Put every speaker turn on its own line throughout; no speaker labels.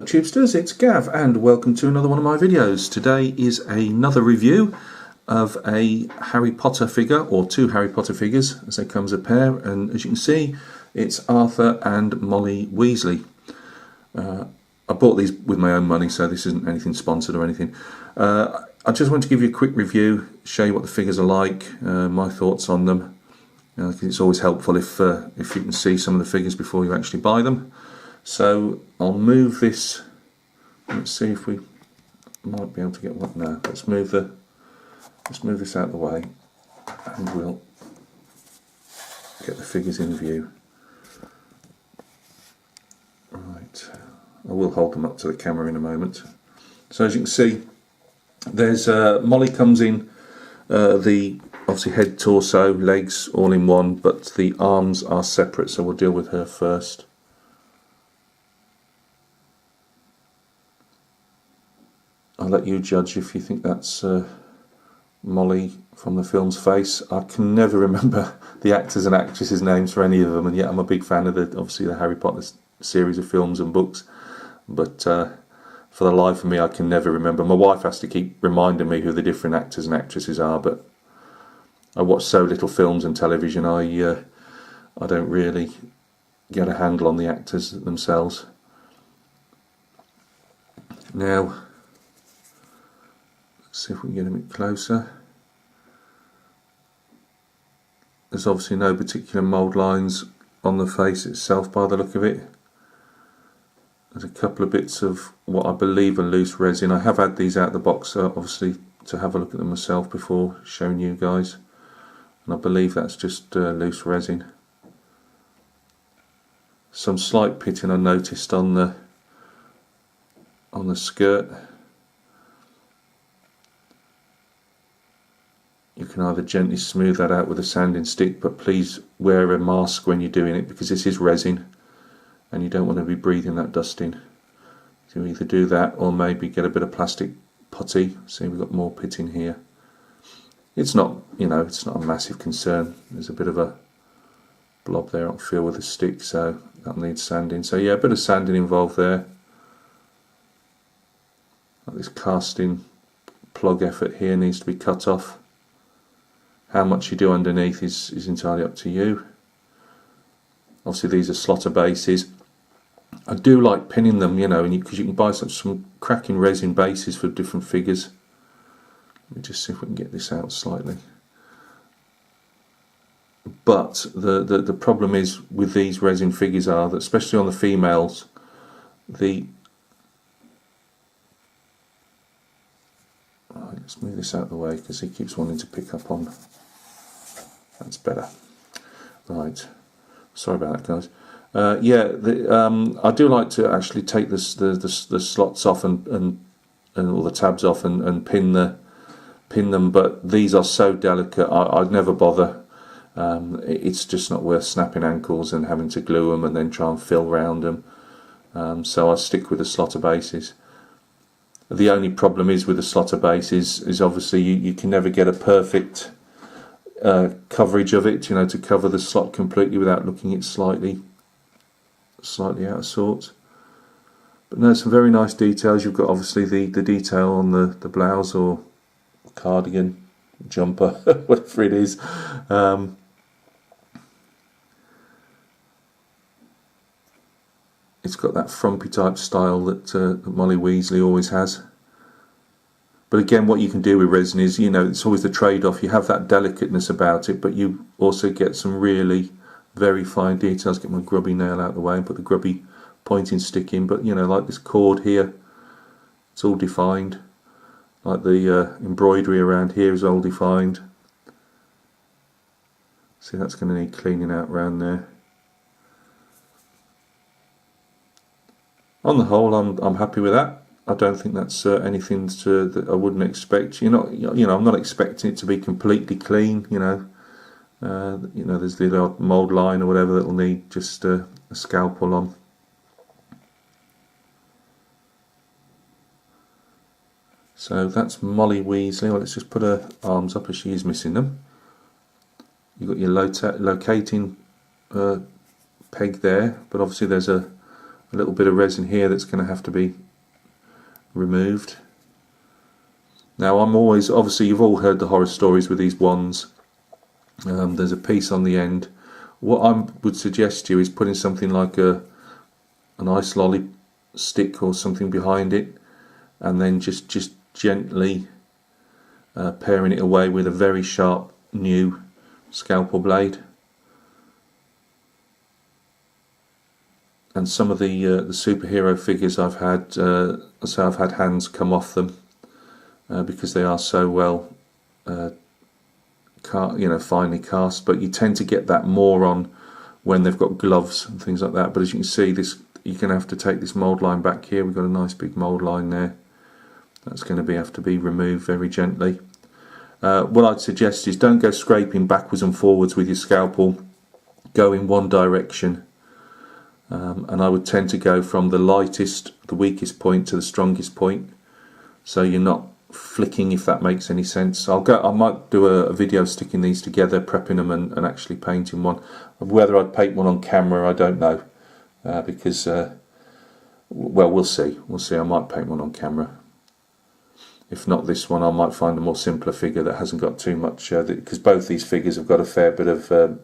Tubesters, it's Gav and welcome to another one of my videos. Today is another review of a Harry Potter figure, or two Harry Potter figures as they come as a pair, and as you can see it's Arthur and Molly Weasley. I bought these with my own money, so this isn't anything sponsored or anything. I just want to give you a quick review, show you what the figures are like, my thoughts on them. Because it's always helpful if you can see some of the figures before you actually buy them. So I'll move this. Let's see if we might be able to get one. No, let's move this out of the way, and we'll get the figures in view. Right, I will hold them up to the camera in a moment. So as you can see, there's Molly comes in the obviously head, torso, legs all in one, but the arms are separate. So we'll deal with her first. I'll let you judge if you think that's Molly from the film's face. I can never remember the actors and actresses' names for any of them, and yet I'm a big fan of obviously the Harry Potter series of films and books. But for the life of me, I can never remember. My wife has to keep reminding me who the different actors and actresses are, but I watch so little films and television, I don't really get a handle on the actors themselves. Now, see if we can get a bit closer. There's obviously no particular mould lines on the face itself by the look of it. There's a couple of bits of what I believe are loose resin. I have had these out of the box obviously to have a look at them myself before showing you guys, and I believe that's just loose resin. Some slight pitting I noticed on the skirt. You can either gently smooth that out with a sanding stick, but please wear a mask when you're doing it because this is resin and you don't want to be breathing that dust in. So you either do that or maybe get a bit of plastic putty. See, we've got more pitting here. It's not, it's not a massive concern. There's a bit of a blob there I'll feel with a stick, so that'll need sanding. So yeah, a bit of sanding involved there. Like this casting plug effort here needs to be cut off. How much you do underneath is entirely up to you. Obviously these are slotter bases. I do like pinning them, because you can buy some cracking resin bases for different figures. Let me just see if we can get this out slightly. But the problem is with these resin figures are that, especially on the females, Right, let's move this out of the way because he keeps wanting to pick up on. That's better. Right, sorry about that, guys. I do like to actually take the slots off and all the tabs off and pin them, but these are so delicate. I'd never bother. It's just not worth snapping ankles and having to glue them and then try and fill round them. So I stick with the slotter bases. The only problem is with the slotter bases is obviously you can never get a perfect coverage of it, to cover the slot completely without looking it slightly out of sorts. But no, some very nice details. You've got obviously the detail on the blouse or cardigan, jumper, whatever it is. It's got that frumpy type style that Molly Weasley always has. But again, what you can do with resin is, it's always the trade-off. You have that delicateness about it, but you also get some really very fine details. Get my grubby nail out of the way and put the grubby pointing stick in. But, like this cord here, it's all defined. Like the embroidery around here is all defined. See, that's going to need cleaning out around there. On the whole, I'm happy with that. I don't think that's anything that I wouldn't expect. I'm not expecting it to be completely clean. There's the odd mould line or whatever that'll need just a scalpel on. So that's Molly Weasley. Well, let's just put her arms up as she is missing them. You've got your locating peg there, but obviously there's a a little bit of resin here that's going to have to be removed. Now I'm always, obviously you've all heard the horror stories with these wands. There's a piece on the end. What I would suggest to you is putting something like an ice lolly stick or something behind it, and then just gently paring it away with a very sharp new scalpel blade. And some of the superhero figures I've had, so I've had hands come off them because they are so well, finely cast. But you tend to get that more on when they've got gloves and things like that. But as you can see, this you're going to have to take this mould line back here. We've got a nice big mould line there. That's going to have to be removed very gently. What I'd suggest is don't go scraping backwards and forwards with your scalpel. Go in one direction. And I would tend to go from the lightest, the weakest point to the strongest point, so you're not flicking, if that makes any sense. I might do a video sticking these together, prepping them and actually painting one. Whether I'd paint one on camera, I don't know, because well, we'll see. I might paint one on camera. If not this one, I might find a more simpler figure that hasn't got too much, because both these figures have got a fair bit of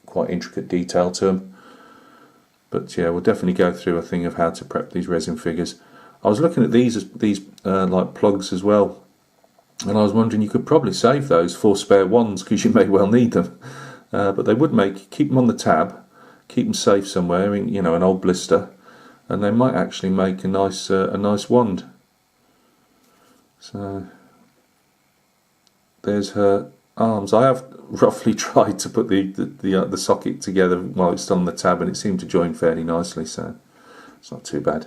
quite intricate detail to them. But yeah, we'll definitely go through a thing of how to prep these resin figures. I was looking at these like plugs as well, and I was wondering you could probably save those for spare wands because you may well need them. But they would keep them on the tab, keep them safe somewhere in an old blister, and they might actually make a nice wand. So there's her arms. I have roughly tried to put the socket together while it's still on the tab, and it seemed to join fairly nicely, so it's not too bad.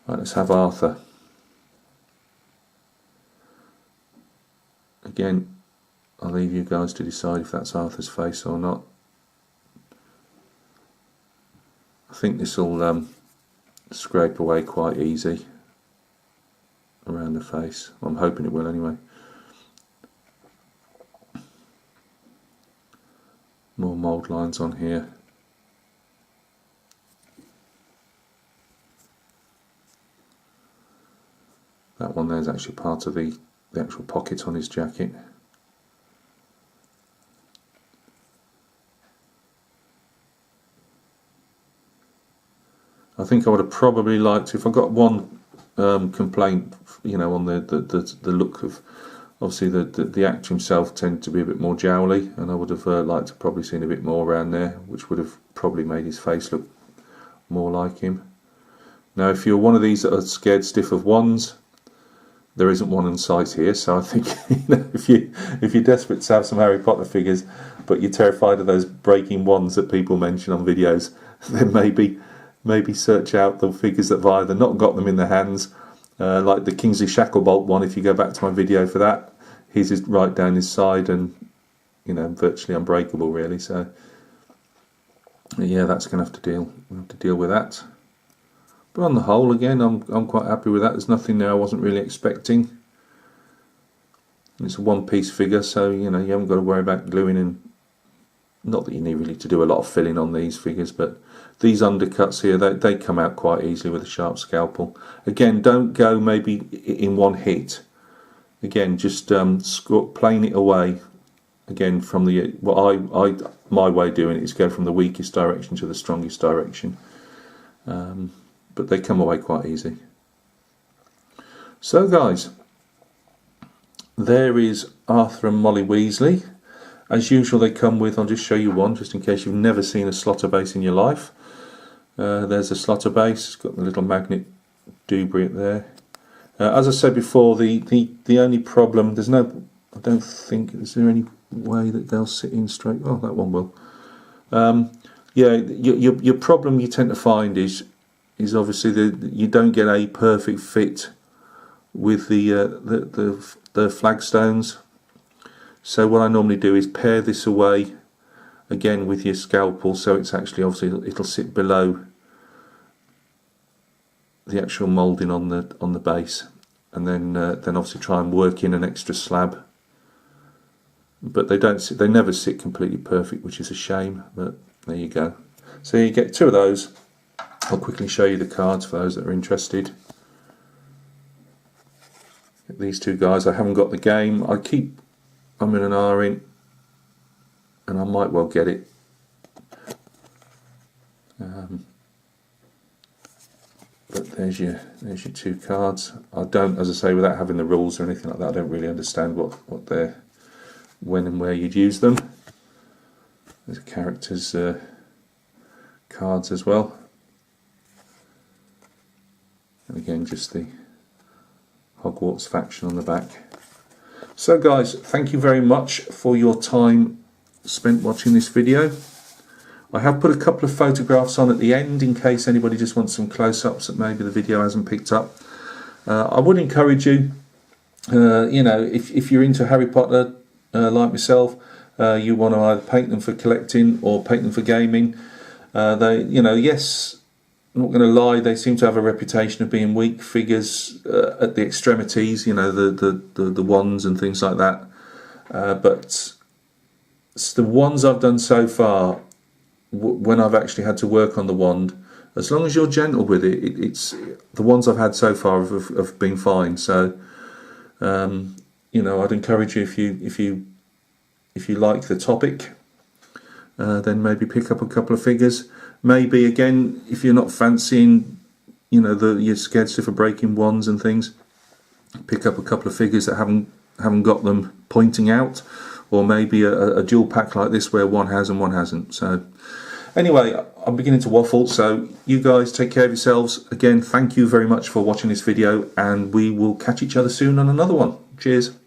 Right, let's have Arthur. Again, I'll leave you guys to decide if that's Arthur's face or not. I think this will scrape away quite easy around the face. I'm hoping it will anyway. More mould lines on here. That one there is actually part of the actual pocket on his jacket. I think I would have probably liked, if I got one complaint, on the look of, obviously the actor himself tended to be a bit more jowly, and I would have liked to probably seen a bit more around there, which would have probably made his face look more like him. Now, if you're one of these that are scared stiff of wands, there isn't one in sight here, so I think if you're desperate to have some Harry Potter figures, but you're terrified of those breaking wands that people mention on videos, then maybe search out the figures that have either not got them in their hands, like the Kingsley Shacklebolt one. If you go back to my video for that, his is right down his side and virtually unbreakable, really. So yeah, that's going to have to deal with that. But on the whole, again, I'm quite happy with that. There's nothing there I wasn't really expecting. It's a one-piece figure, so you haven't got to worry about gluing in. Not that you need really to do a lot of filling on these figures, but these undercuts here, they come out quite easily with a sharp scalpel. Again, don't go maybe in one hit. Again, just plane it away. Again, from my way of doing it is go from the weakest direction to the strongest direction. But they come away quite easy. So guys, there is Arthur and Molly Weasley. As usual, they come with, I'll just show you one, just in case you've never seen a slotter base in your life. There's a slotter base, it's got the little magnet doobrey there. As I said before, the only problem, I don't think, is there any way that they'll sit in straight? Oh, that one will. Yeah, your problem you tend to find is obviously you don't get a perfect fit with the flagstones. So what I normally do is pare this away again with your scalpel, so it's actually, obviously it'll sit below the actual moulding on the base, and then obviously try and work in an extra slab. But they never sit completely perfect, which is a shame, but there you go. So you get two of those, I'll quickly show you the cards for those that are interested. These two guys, I haven't got the game. I keep I'm in an R-ing, and I might well get it. But there's your two cards. I don't, as I say, without having the rules or anything like that, I don't really understand what they're, when and where you'd use them. There's characters cards as well, and again just the Hogwarts faction on the back. So guys, thank you very much for your time spent watching this video. I have put a couple of photographs on at the end in case anybody just wants some close-ups that maybe the video hasn't picked up. I would encourage you, you know, if you're into Harry Potter like myself, you want to either paint them for collecting or paint them for gaming. They, you know, yes, I'm not going to lie, they seem to have a reputation of being weak figures at the extremities, you know, the wands and things like that. But the ones I've done so far, when I've actually had to work on the wand, as long as you're gentle with it, it's the ones I've had so far have been fine. So, you know, I'd encourage you, if you like the topic, then maybe pick up a couple of figures. Maybe again, if you're not fancying, you know, you're scared stiff of breaking wands and things, pick up a couple of figures that haven't got them pointing out, or maybe a dual pack like this where one has and one hasn't. So anyway, I'm beginning to waffle, so you guys take care of yourselves. Again, thank you very much for watching this video, and we will catch each other soon on another one. Cheers.